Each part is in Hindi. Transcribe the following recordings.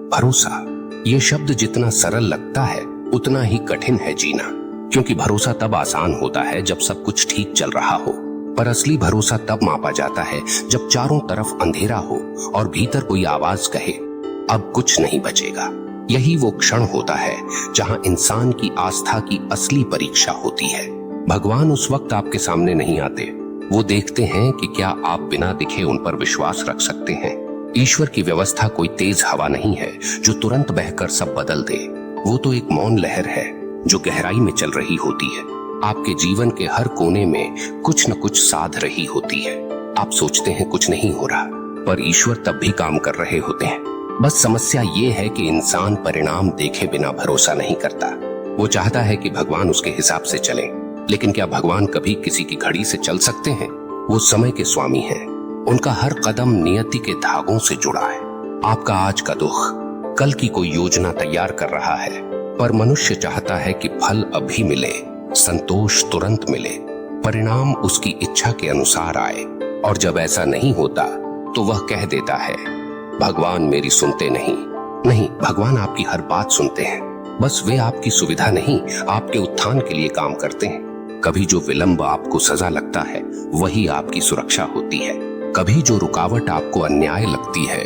भरोसा, ये शब्द जितना सरल लगता है उतना ही कठिन है जीना, क्योंकि भरोसा तब आसान होता है जब सब कुछ ठीक चल रहा हो, पर असली भरोसा तब मापा जाता है जब चारों तरफ अंधेरा हो और भीतर कोई आवाज कहे अब कुछ नहीं बचेगा। यही वो क्षण होता है जहां इंसान की आस्था की असली परीक्षा होती है। भगवान उस वक्त आपके सामने नहीं आते, वो देखते हैं कि क्या आप बिना दिखे उन पर विश्वास रख सकते हैं। ईश्वर की व्यवस्था कोई तेज हवा नहीं है जो तुरंत बहकर सब बदल दे। वो तो एक मौन लहर है जो गहराई में चल रही होती है, आपके जीवन के हर कोने में कुछ न कुछ साध रही होती है। आप सोचते हैं कुछ नहीं हो रहा, पर ईश्वर तब भी काम कर रहे होते हैं। बस समस्या ये है कि इंसान परिणाम देखे बिना भरोसा नहीं करता। वो चाहता है कि भगवान उसके हिसाब से चले, लेकिन क्या भगवान कभी किसी की घड़ी से चल सकते हैं? वो समय के स्वामी हैं, उनका हर कदम नियति के धागों से जुड़ा है। आपका आज का दुख कल की कोई योजना तैयार कर रहा है, पर मनुष्य चाहता है कि फल अभी मिले, संतोष तुरंत मिले, परिणाम उसकी इच्छा के अनुसार आए। और जब ऐसा नहीं होता तो वह कह देता है भगवान मेरी सुनते नहीं। नहीं, भगवान आपकी हर बात सुनते हैं, बस वे आपकी सुविधा नहीं आपके उत्थान के लिए काम करते हैं। कभी जो विलंब आपको सजा लगता है वही आपकी सुरक्षा होती है, कभी जो रुकावट आपको अन्याय लगती है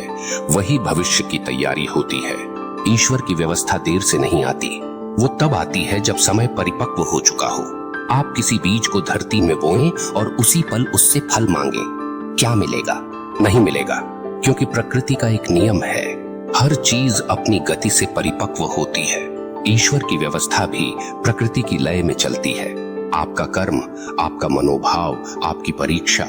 वही भविष्य की तैयारी होती है। ईश्वर की व्यवस्था देर से नहीं आती, वो तब आती है जब समय परिपक्व हो चुका हो। आप किसी बीज को धरती में बोएं और उसी पल उससे फल मांगे, क्या मिलेगा? नहीं मिलेगा, क्योंकि प्रकृति का एक नियम है, हर चीज अपनी गति से परिपक्व होती है। ईश्वर की व्यवस्था भी प्रकृति की लय में चलती है। आपका कर्म, आपका मनोभाव, आपकी परीक्षा,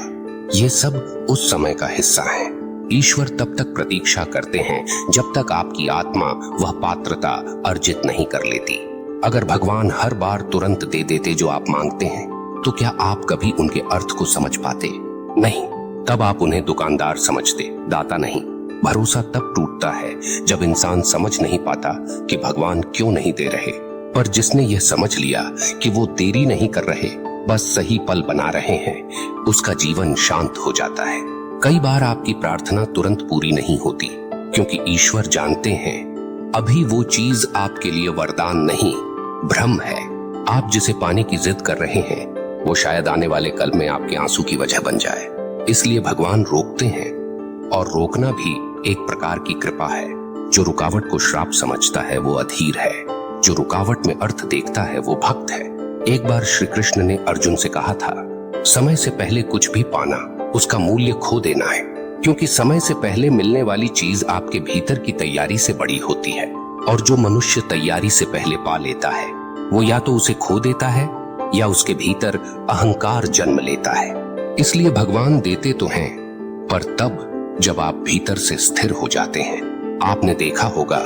ये सब उस समय का हिस्सा है। ईश्वर तब तक प्रतीक्षा करते हैं जब तक आपकी आत्मा वह पात्रता अर्जित नहीं कर लेती। अगर भगवान हर बार तुरंत दे देते जो आप मांगते हैं, तो क्या आप कभी उनके अर्थ को समझ पाते? नहीं, तब आप उन्हें दुकानदार समझते, दाता नहीं। भरोसा तब टूटता है जब इंसान समझ नहीं पाता कि भगवान क्यों नहीं दे रहे, पर जिसने यह समझ लिया कि वो देरी नहीं कर रहे, बस सही पल बना रहे हैं, उसका जीवन शांत हो जाता है। कई बार आपकी प्रार्थना तुरंत पूरी नहीं होती, क्योंकि ईश्वर जानते हैं अभी वो चीज आपके लिए वरदान नहीं, भ्रम है। आप जिसे पाने की जिद कर रहे हैं वो शायद आने वाले कल में आपके आंसू की वजह बन जाए। इसलिए भगवान रोकते हैं, और रोकना भी एक प्रकार की कृपा है। जो रुकावट को श्राप समझता है वो अधीर है, जो रुकावट में अर्थ देखता है वो भक्त है। एक बार श्री कृष्ण ने अर्जुन से कहा था, समय से पहले कुछ भी पाना उसका मूल्य खो देना है, क्योंकि समय से पहले मिलने वाली चीज आपके भीतर की तैयारी से बड़ी होती है, और जो मनुष्य तैयारी से पहले पा लेता है वो या तो उसे खो देता है या उसके भीतर अहंकार जन्म लेता है। इसलिए भगवान देते तो हैं, पर तब जब आप भीतर से स्थिर हो जाते हैं। आपने देखा होगा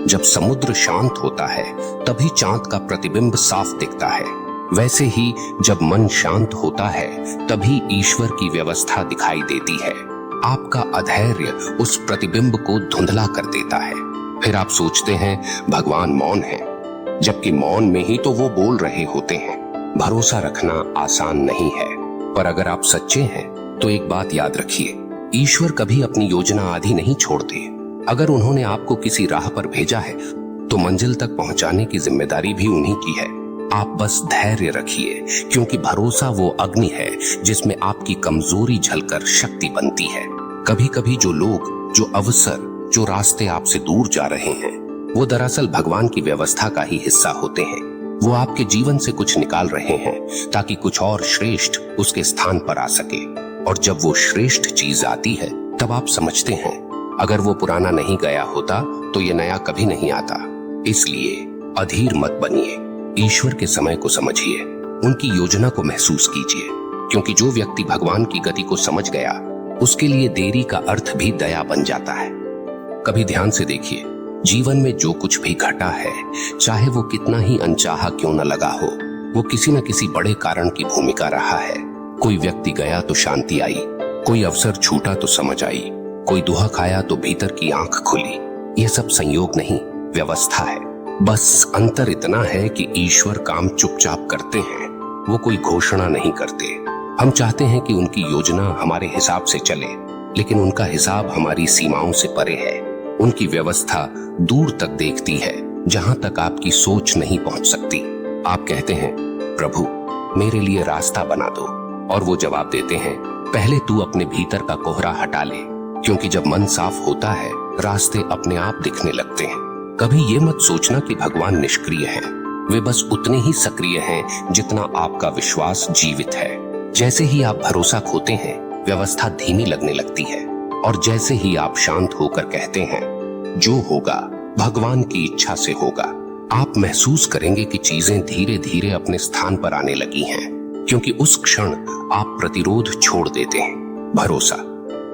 जब समुद्र शांत होता है तभी चांद का प्रतिबिंब साफ दिखता है, वैसे ही जब मन शांत होता है तभी ईश्वर की व्यवस्था दिखाई देती है। आपका अधैर्य उस प्रतिबिंब को धुंधला कर देता है। फिर आप सोचते हैं भगवान मौन है, जबकि मौन में ही तो वो बोल रहे होते हैं। भरोसा रखना आसान नहीं है, पर अगर आप सच्चे हैं तो एक बात याद रखिए, ईश्वर कभी अपनी योजना आधी नहीं छोड़ते। अगर उन्होंने आपको किसी राह पर भेजा है तो मंजिल तक पहुंचाने की जिम्मेदारी भी उन्हीं की है। आप बस धैर्य रखिए, क्योंकि भरोसा वो अग्नि है जिसमें आपकी कमजोरी झलकर शक्ति बनती है। कभी कभी जो लोग, जो अवसर, जो रास्ते आपसे दूर जा रहे हैं वो दरअसल भगवान की व्यवस्था का ही हिस्सा होते हैं। वो आपके जीवन से कुछ निकाल रहे हैं ताकि कुछ और श्रेष्ठ उसके स्थान पर आ सके। और जब वो श्रेष्ठ चीज आती है तब आप समझते हैं अगर वो पुराना नहीं गया होता तो ये नया कभी नहीं आता। इसलिए अधीर मत बनिए, ईश्वर के समय को समझिए, उनकी योजना को महसूस कीजिए, क्योंकि जो व्यक्ति भगवान की गति को समझ गया उसके लिए देरी का अर्थ भी दया बन जाता है। कभी ध्यान से देखिए, जीवन में जो कुछ भी घटा है, चाहे वो कितना ही अनचाहा क्यों न लगा हो, वो किसी न किसी बड़े कारण की भूमिका रहा है। कोई व्यक्ति गया तो शांति आई, कोई अवसर छूटा तो समझ आई, कोई दुहा खाया तो भीतर की आंख खुली। ये सब संयोग नहीं, व्यवस्था है। बस अंतर इतना है कि ईश्वर काम चुपचाप करते हैं, वो कोई घोषणा नहीं करते। हम चाहते हैं कि उनकी योजना हमारे हिसाब से चले, लेकिन उनका हिसाब हमारी सीमाओं से परे है। उनकी व्यवस्था दूर तक देखती है, जहां तक आपकी सोच नहीं पहुंच सकती। आप कहते हैं, प्रभु मेरे लिए रास्ता बना दो, और वो जवाब देते हैं, पहले तू अपने भीतर का कोहरा हटा ले, क्योंकि जब मन साफ होता है रास्ते अपने आप दिखने लगते हैं। कभी ये मत सोचना कि भगवान निष्क्रिय हैं, वे बस उतने ही सक्रिय हैं जितना आपका विश्वास जीवित है। जैसे ही आप भरोसा खोते हैं, व्यवस्था धीमी लगने लगती है, और जैसे ही आप शांत होकर कहते हैं, जो होगा भगवान की इच्छा से होगा, आप महसूस करेंगे कि चीजें धीरे धीरे अपने स्थान पर आने लगी हैं, क्योंकि उस क्षण आप प्रतिरोध छोड़ देते हैं। भरोसा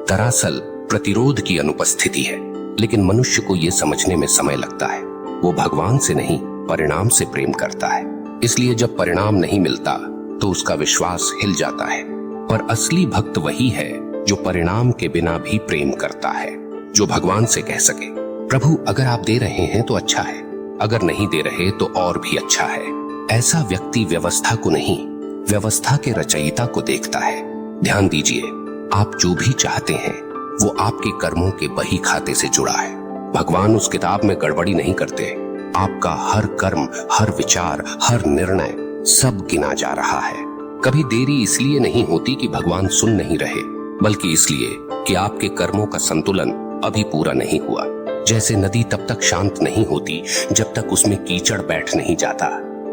दरअसल प्रतिरोध की अनुपस्थिति है, लेकिन मनुष्य को यह समझने में समय लगता है। वो भगवान से नहीं, परिणाम से प्रेम करता है, इसलिए जब परिणाम नहीं मिलता तो उसका विश्वास हिल जाता है। पर असली भक्त वही है जो परिणाम के बिना भी प्रेम करता है, जो भगवान से कह सके, प्रभु अगर आप दे रहे हैं तो अच्छा है, अगर नहीं दे रहे तो और भी अच्छा है। ऐसा व्यक्ति व्यवस्था को नहीं, व्यवस्था के रचयिता को देखता है। ध्यान दीजिए, आप जो भी चाहते हैं वो आपके कर्मों के बही खाते से जुड़ा है। भगवान उस किताब में गड़बड़ी नहीं करते। आपका हर कर्म, हर विचार, हर निर्णय सब गिना जा रहा है। कभी देरी इसलिए नहीं होती कि भगवान सुन नहीं रहे, बल्कि इसलिए कि आपके कर्मों का संतुलन अभी पूरा नहीं हुआ। जैसे नदी तब तक शांत नहीं होती जब तक उसमें कीचड़ बैठ नहीं जाता,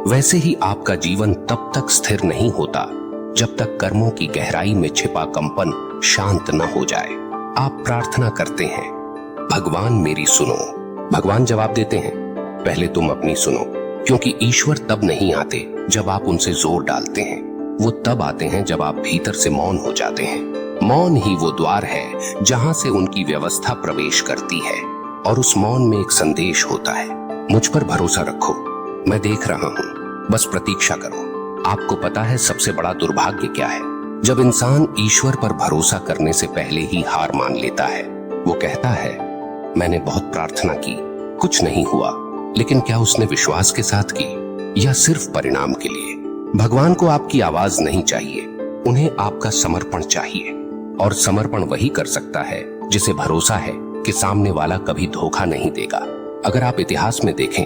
वैसे ही आपका जीवन तब तक स्थिर नहीं होता जब तक कर्मों की गहराई में छिपा कंपन शांत न हो जाए। आप प्रार्थना करते हैं, भगवान मेरी सुनो। भगवान जवाब देते हैं, पहले तुम अपनी सुनो, क्योंकि ईश्वर तब नहीं आते जब आप उनसे जोर डालते हैं, वो तब आते हैं जब आप भीतर से मौन हो जाते हैं। मौन ही वो द्वार है जहां से उनकी व्यवस्था प्रवेश करती है, और उस मौन में एक संदेश होता है, मुझ पर भरोसा रखो, मैं देख रहा हूं, बस प्रतीक्षा करो। आपको पता है सबसे बड़ा दुर्भाग्य क्या है? जब इंसान ईश्वर पर भरोसा करने से पहले ही हार मान लेता है। वो कहता है, मैंने बहुत प्रार्थना की, कुछ नहीं हुआ। लेकिन क्या उसने विश्वास के साथ की, या सिर्फ परिणाम के लिए? भगवान को आपकी आवाज नहीं चाहिए, उन्हें आपका समर्पण चाहिए, और समर्पण वही कर सकता है जिसे भरोसा है कि सामने वाला कभी धोखा नहीं देगा। अगर आप इतिहास में देखें,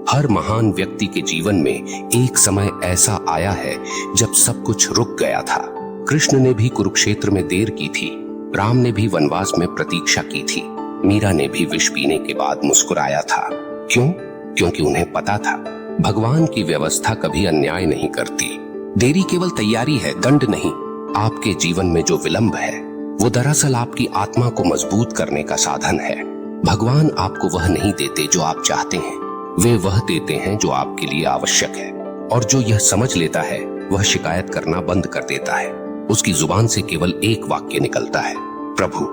हर महान व्यक्ति के जीवन में एक समय ऐसा आया है जब सब कुछ रुक गया था। कृष्ण ने भी कुरुक्षेत्र में देर की थी, राम ने भी वनवास में प्रतीक्षा की थी, मीरा ने भी विष पीने के बाद मुस्कुराया था। क्यों? क्योंकि उन्हें पता था भगवान की व्यवस्था कभी अन्याय नहीं करती। देरी केवल तैयारी है, दंड नहीं। आपके जीवन में जो विलंब है वो दरअसल आपकी आत्मा को मजबूत करने का साधन है। भगवान आपको वह नहीं देते जो आप चाहते हैं, वे वह देते हैं जो आपके लिए आवश्यक है। और जो यह समझ लेता है वह शिकायत करना बंद कर देता है। उसकी जुबान से केवल एक वाक्य निकलता है, प्रभु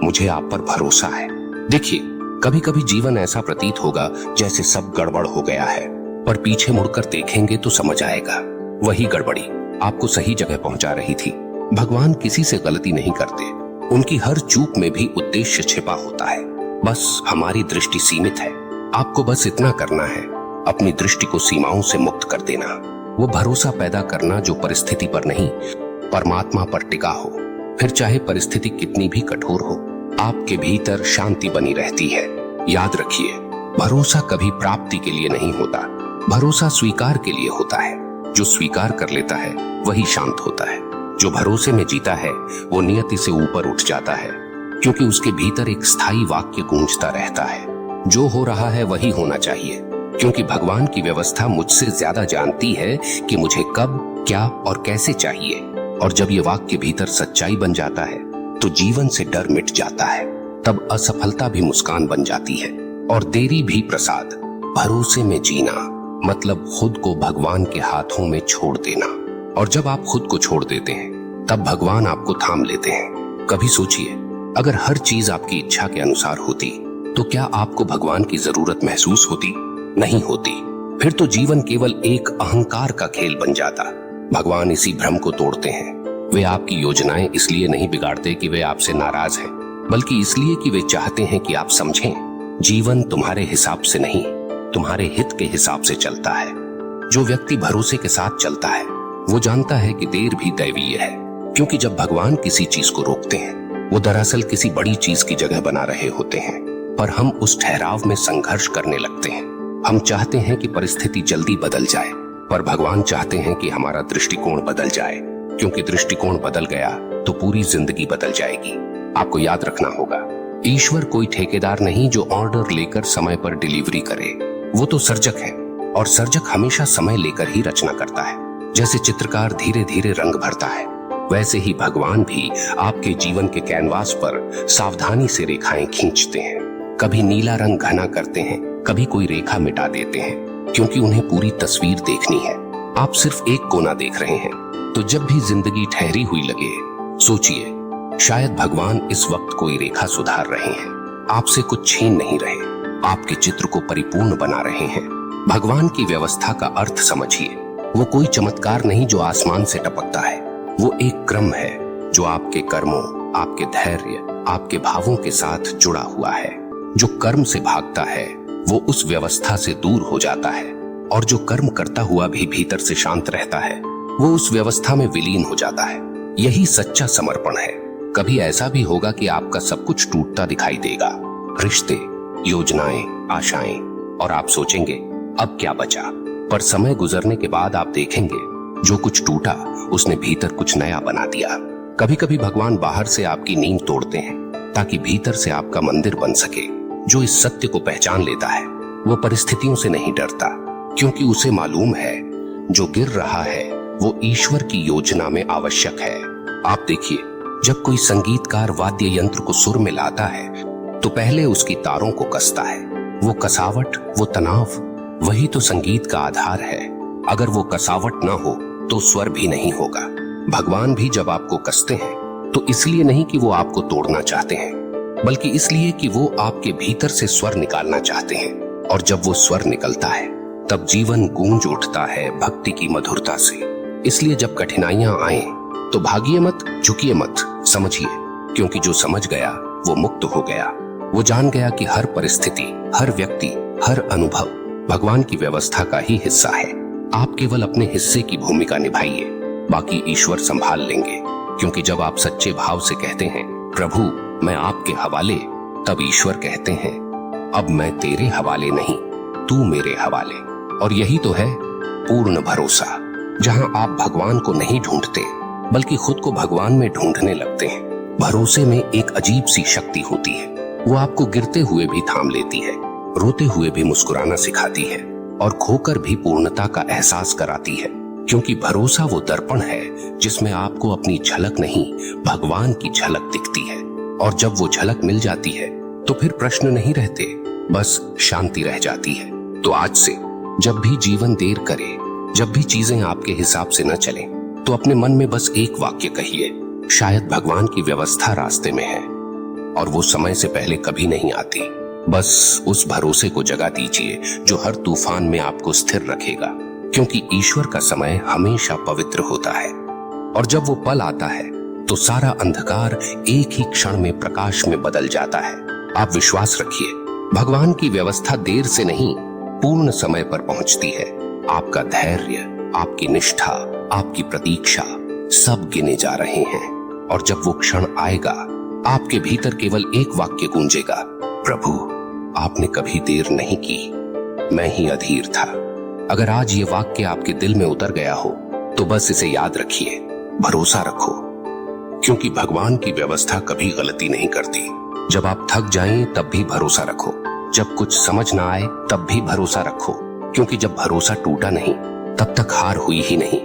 मुझे आप पर भरोसा है। देखिए, कभी कभी जीवन ऐसा प्रतीत होगा जैसे सब गड़बड़ हो गया है, पर पीछे मुड़कर देखेंगे तो समझ आएगा वही गड़बड़ी आपको सही जगह पहुंचा रही थी। भगवान किसी से गलती नहीं करते, उनकी हर चूक में भी उद्देश्य छिपा होता है। बस हमारी दृष्टि सीमित है। आपको बस इतना करना है, अपनी दृष्टि को सीमाओं से मुक्त कर देना, वो भरोसा पैदा करना जो परिस्थिति पर नहीं, परमात्मा पर टिका हो। फिर चाहे परिस्थिति कितनी भी कठोर हो, आपके भीतर शांति बनी रहती है। याद रखिए, भरोसा कभी प्राप्ति के लिए नहीं होता, भरोसा स्वीकार के लिए होता है। जो स्वीकार कर लेता है वही शांत होता है। जो भरोसे में जीता है वो नियति से ऊपर उठ जाता है, क्योंकि उसके भीतर एक स्थायी वाक्य गूंजता रहता है, जो हो रहा है वही होना चाहिए। क्योंकि भगवान की व्यवस्था मुझसे ज्यादा जानती है कि मुझे कब, क्या और कैसे चाहिए। और जब ये वाक्य भीतर सच्चाई बन जाता है तो जीवन से डर मिट जाता है। तब असफलता भी मुस्कान बन जाती है और देरी भी प्रसाद। भरोसे में जीना मतलब खुद को भगवान के हाथों में छोड़ देना। और जब आप खुद को छोड़ देते हैं तब भगवान आपको थाम लेते हैं। कभी सोचिए, अगर हर चीज आपकी इच्छा के अनुसार होती तो क्या आपको भगवान की जरूरत महसूस होती? नहीं होती। फिर तो जीवन केवल एक अहंकार का खेल बन जाता। भगवान इसी भ्रम को तोड़ते हैं। वे आपकी योजनाएं इसलिए नहीं बिगाड़ते कि वे आपसे नाराज हैं, बल्कि इसलिए कि वे चाहते हैं कि आप समझें, जीवन तुम्हारे हिसाब से नहीं, तुम्हारे हित के हिसाब से चलता है। जो व्यक्ति भरोसे के साथ चलता है वो जानता है कि देर भी दैवीय है, क्योंकि जब भगवान किसी चीज को रोकते हैं वो दरअसल किसी बड़ी चीज की जगह बना रहे होते हैं। पर हम उस ठहराव में संघर्ष करने लगते हैं। हम चाहते हैं कि परिस्थिति जल्दी बदल जाए, पर भगवान चाहते हैं कि हमारा दृष्टिकोण बदल जाए, क्योंकि दृष्टिकोण बदल गया तो पूरी जिंदगी बदल जाएगी। आपको याद रखना होगा, ईश्वर कोई ठेकेदार नहीं जो ऑर्डर लेकर समय पर डिलीवरी करे। वो तो सर्जक है, और सर्जक हमेशा समय लेकर ही रचना करता है। जैसे चित्रकार धीरे धीरे रंग भरता है, वैसे ही भगवान भी आपके जीवन के कैनवास पर सावधानी से रेखाएं खींचते हैं। कभी नीला रंग घना करते हैं, कभी कोई रेखा मिटा देते हैं, क्योंकि उन्हें पूरी तस्वीर देखनी है। आप सिर्फ एक कोना देख रहे हैं। तो जब भी जिंदगी ठहरी हुई लगे, सोचिए, शायद भगवान इस वक्त कोई रेखा सुधार रहे हैं, आपसे कुछ छीन नहीं रहे, आपके चित्र को परिपूर्ण बना रहे हैं। भगवान की व्यवस्था का अर्थ समझिए। वो कोई चमत्कार नहीं जो आसमान से टपकता है। वो एक क्रम है जो आपके कर्मों, आपके धैर्य, आपके भावों के साथ जुड़ा हुआ है। जो कर्म से भागता है वो उस व्यवस्था से दूर हो जाता है, और जो कर्म करता हुआ भी भीतर से शांत रहता है वो उस व्यवस्था में विलीन हो जाता है। यही सच्चा समर्पण है। कभी ऐसा भी होगा कि आपका सब कुछ टूटता दिखाई देगा, रिश्ते, योजनाएं, आशाएं, और आप सोचेंगे अब क्या बचा। पर समय गुजरने के बाद आप देखेंगे जो कुछ टूटा उसने भीतर कुछ नया बना दिया। कभी कभी भगवान बाहर से आपकी नींव तोड़ते हैं ताकि भीतर से आपका मंदिर बन सके। जो इस सत्य को पहचान लेता है वो परिस्थितियों से नहीं डरता, क्योंकि उसे मालूम है जो गिर रहा है वो ईश्वर की योजना में आवश्यक है। आप देखिए, जब कोई संगीतकार वाद्य यंत्र को सुर में लाता है तो पहले उसकी तारों को कसता है। वो कसावट, वो तनाव, वही तो संगीत का आधार है। अगर वो कसावट ना हो तो स्वर भी नहीं होगा। भगवान भी जब आपको कसते हैं तो इसलिए नहीं कि वो आपको तोड़ना चाहते हैं, बल्कि इसलिए कि वो आपके भीतर से स्वर निकालना चाहते हैं। और जब वो स्वर निकलता है तब जीवन गूंज उठता है भक्ति की मधुरता से। इसलिए जब कठिनाइयां आए तो भागिए मत, झुकिए मत, समझिए, क्योंकि जो समझ गया वो मुक्त हो गया। वो जान गया कि हर परिस्थिति, हर व्यक्ति, हर अनुभव भगवान की व्यवस्था का ही हिस्सा है। आप केवल अपने हिस्से की भूमिका निभाइए, बाकी ईश्वर संभाल लेंगे। क्योंकि जब आप सच्चे भाव से कहते हैं प्रभु मैं आपके हवाले, तब ईश्वर कहते हैं अब मैं तेरे हवाले नहीं, तू मेरे हवाले। और यही तो है पूर्ण भरोसा, जहां आप भगवान को नहीं ढूंढते बल्कि खुद को भगवान में ढूंढने लगते हैं। भरोसे में एक अजीब सी शक्ति होती है। वो आपको गिरते हुए भी थाम लेती है, रोते हुए भी मुस्कुराना सिखाती है, और खोकर भी पूर्णता का एहसास कराती है। क्योंकि भरोसा वो दर्पण है जिसमें आपको अपनी झलक नहीं, भगवान की झलक दिखती है। और जब वो झलक मिल जाती है तो फिर प्रश्न नहीं रहते, बस शांति रह जाती है। तो आज से जब भी जीवन देर करे, जब भी चीजें आपके हिसाब से न चले, तो अपने मन में बस एक वाक्य कहिए, शायद भगवान की व्यवस्था रास्ते में है और वो समय से पहले कभी नहीं आती। बस उस भरोसे को जगा दीजिए जो हर तूफान में आपको स्थिर रखेगा, क्योंकि ईश्वर का समय हमेशा पवित्र होता है। और जब वो पल आता है तो सारा अंधकार एक ही क्षण में प्रकाश में बदल जाता है। आप विश्वास रखिए, भगवान की व्यवस्था देर से नहीं, पूर्ण समय पर पहुंचती है। आपका धैर्य, आपकी निष्ठा, आपकी प्रतीक्षा सब गिने जा रहे हैं। और जब वो क्षण आएगा, आपके भीतर केवल एक वाक्य गूंजेगा, प्रभु आपने कभी देर नहीं की, मैं ही अधीर था। अगर आज ये वाक्य आपके दिल में उतर गया हो तो बस इसे याद रखिए, भरोसा रखो, क्योंकि भगवान की व्यवस्था कभी गलती नहीं करती। जब आप थक जाएं तब भी भरोसा रखो, जब कुछ समझ ना आए तब भी भरोसा रखो, क्योंकि जब भरोसा टूटा नहीं तब तक हार हुई ही नहीं।